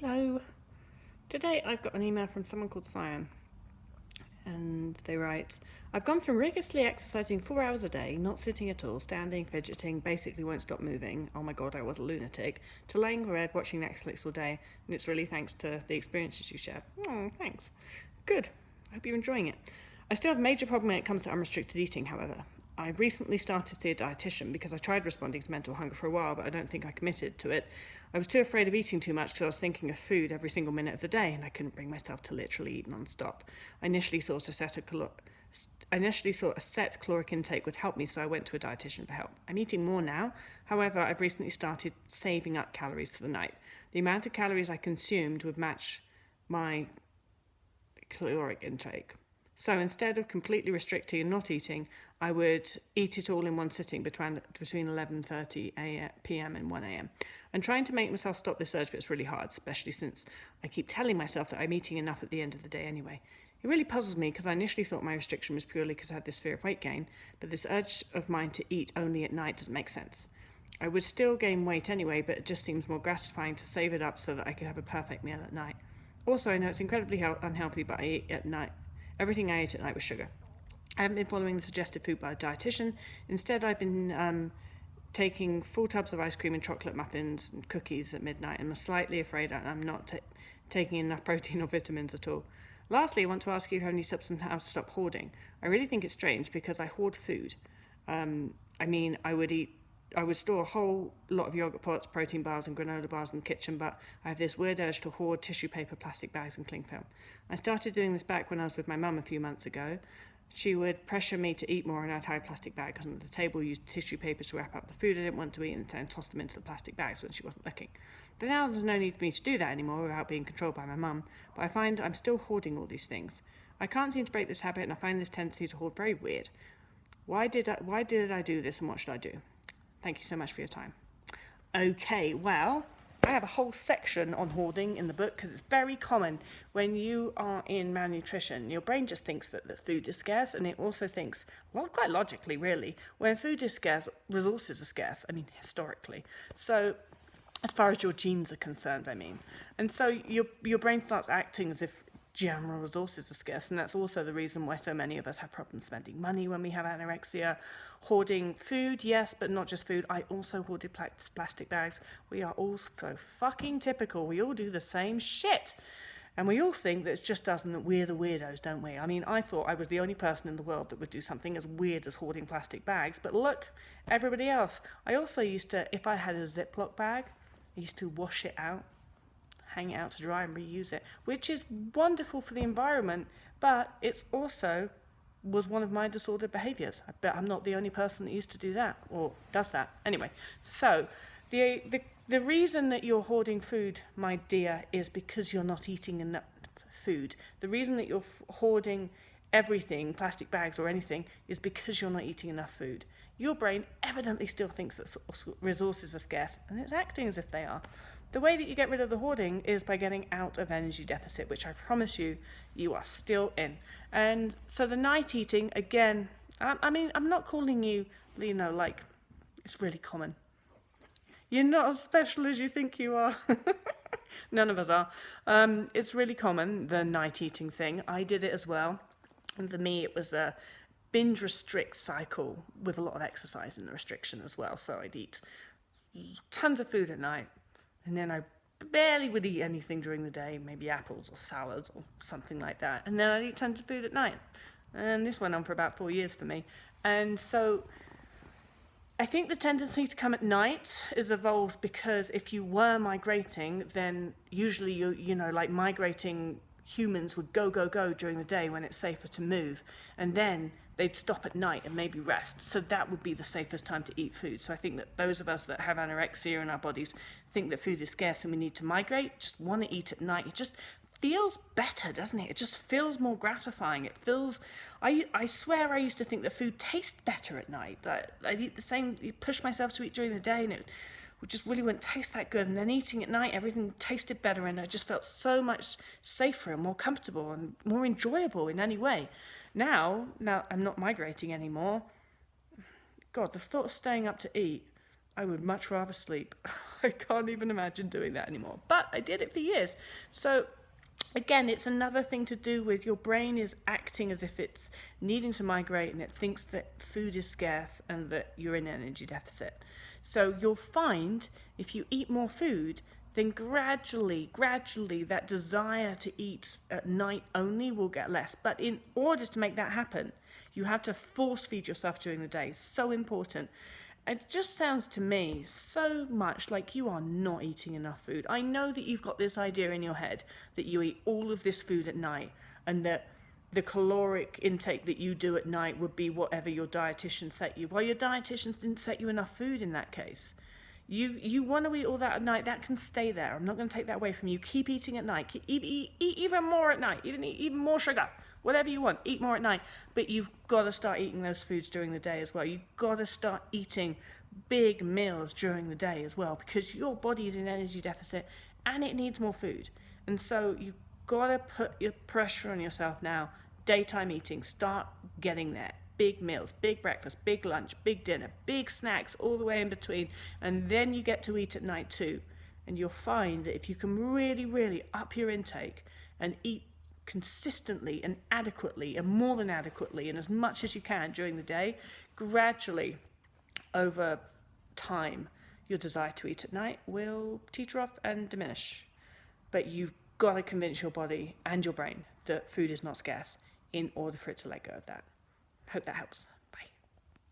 Hello. Today I've got an email from someone called Cyan, and they write, I've gone from rigorously exercising 4 hours a day, not sitting at all, standing, fidgeting, basically won't stop moving, oh my god, I was a lunatic, to laying in bed watching Netflix all day, and it's really thanks to the experiences you shared. Oh, thanks. Good. I hope you're enjoying it. I still have a major problem when it comes to unrestricted eating, however. I recently started to see a dietitian because I tried responding to mental hunger for a while, but I don't think I committed to it. I was too afraid of eating too much because I was thinking of food every single minute of the day, and I couldn't bring myself to literally eat non-stop. I initially thought a set caloric intake would help me, so I went to a dietitian for help. I'm eating more now. However, I've recently started saving up calories for the night. The amount of calories I consumed would match my caloric intake. So instead of completely restricting and not eating, I would eat it all in one sitting between 11:30 p.m. and 1 a.m. I'm trying to make myself stop this urge, but it's really hard, especially since I keep telling myself that I'm eating enough at the end of the day anyway. It really puzzles me because I initially thought my restriction was purely because I had this fear of weight gain, but this urge of mine to eat only at night doesn't make sense. I would still gain weight anyway, but it just seems more gratifying to save it up so that I could have a perfect meal at night. Also, I know it's incredibly unhealthy, but I eat at night. Everything I ate at night was sugar. I haven't been following the suggested food by a dietitian. Instead, I've been taking full tubs of ice cream and chocolate muffins and cookies at midnight, and I'm slightly afraid that I'm not taking enough protein or vitamins at all. Lastly, I want to ask you if you have any tips on how to stop hoarding. I really think it's strange because I hoard food. I would store a whole lot of yogurt pots, protein bars and granola bars in the kitchen, but I have this weird urge to hoard tissue paper, plastic bags and cling film. I started doing this back when I was with my mum a few months ago. She would pressure me to eat more, and I'd hide plastic bags under the table, use tissue paper to wrap up the food I didn't want to eat, and then toss them into the plastic bags when she wasn't looking. But now there's no need for me to do that anymore without being controlled by my mum, but I find I'm still hoarding all these things. I can't seem to break this habit, and I find this tendency to hoard very weird. Why did I do this, and what should I do? Thank you so much for your time. Okay, well, I have a whole section on hoarding in the book because it's very common when you are in malnutrition. Your brain just thinks that the food is scarce, and it also thinks, well, quite logically, really, when food is scarce, resources are scarce. I mean, historically. So, as far as your genes are concerned, I mean. And so your brain starts acting as if general resources are scarce, and that's also the reason why so many of us have problems spending money when we have anorexia. Hoarding food, yes, but not just food. I also hoarded plastic bags. We are all so fucking typical. We all do the same shit. And we all think that it's just us and that we're the weirdos, don't we? I mean, I thought I was the only person in the world that would do something as weird as hoarding plastic bags, but look, everybody else. I also used to, if I had a Ziploc bag, I used to wash it out, hang it out to dry and reuse it, which is wonderful for the environment, but it's also was one of my disordered behaviours. I bet I'm not the only person that used to do that or does that. Anyway, so the reason that you're hoarding food, my dear, is because you're not eating enough food. The reason that you're hoarding everything, plastic bags or anything, is because you're not eating enough food. Your brain evidently still thinks that resources are scarce, and it's acting as if they are. The way that you get rid of the hoarding is by getting out of energy deficit, which I promise you, you are still in. And so the night eating, again, I'm not calling you, like, it's really common. You're not as special as you think you are. None of us are. It's really common, the night eating thing. I did it as well. And for me, it was a binge restrict cycle with a lot of exercise in the restriction as well. So I'd eat tons of food at night, and then I barely would eat anything during the day, maybe apples or salads or something like that. And then I'd eat tons of food at night. And this went on for about 4 years for me. And so I think the tendency to come at night is evolved because if you were migrating, then usually like migrating humans would go during the day when it's safer to move, and then they'd stop at night and maybe rest. So that would be the safest time to eat food. So I think that those of us that have anorexia in our bodies think that food is scarce and we need to migrate, just want to eat at night. It just feels better, doesn't it? It just feels more gratifying. It feels, I swear I used to think that food tastes better at night. That I'd eat the same, push myself to eat during the day and it just really wouldn't taste that good. And then eating at night, everything tasted better and I just felt so much safer and more comfortable and more enjoyable in any way. Now I'm not migrating anymore. God, the thought of staying up to eat, I would much rather sleep. I can't even imagine doing that anymore. But I did it for years. So again, it's another thing to do with your brain is acting as if it's needing to migrate, and it thinks that food is scarce and that you're in an energy deficit. So you'll find if you eat more food, then gradually that desire to eat at night only will get less. But in order to make that happen, you have to force feed yourself during the day. So important. It just sounds to me so much like you are not eating enough food. I know that you've got this idea in your head that you eat all of this food at night, and that the caloric intake that you do at night would be whatever your dietitian set you. Well, your dietitians didn't set you enough food in that case. You want to eat all that at night, that can stay there. I'm not going to take that away from you. Keep eating at night. Eat even more at night. Eat even more sugar. Whatever you want, eat more at night. But you've got to start eating those foods during the day as well. You've got to start eating big meals during the day as well, because your body is in energy deficit and it needs more food. And so you've got to put your pressure on yourself now. Daytime eating, start getting there. Big meals, big breakfast, big lunch, big dinner, big snacks, all the way in between. And then you get to eat at night too. And you'll find that if you can really up your intake and eat consistently and adequately and more than adequately and as much as you can during the day, gradually over time your desire to eat at night will teeter off and diminish. But you've got to convince your body and your brain that food is not scarce in order for it to let go of that. Hope that helps.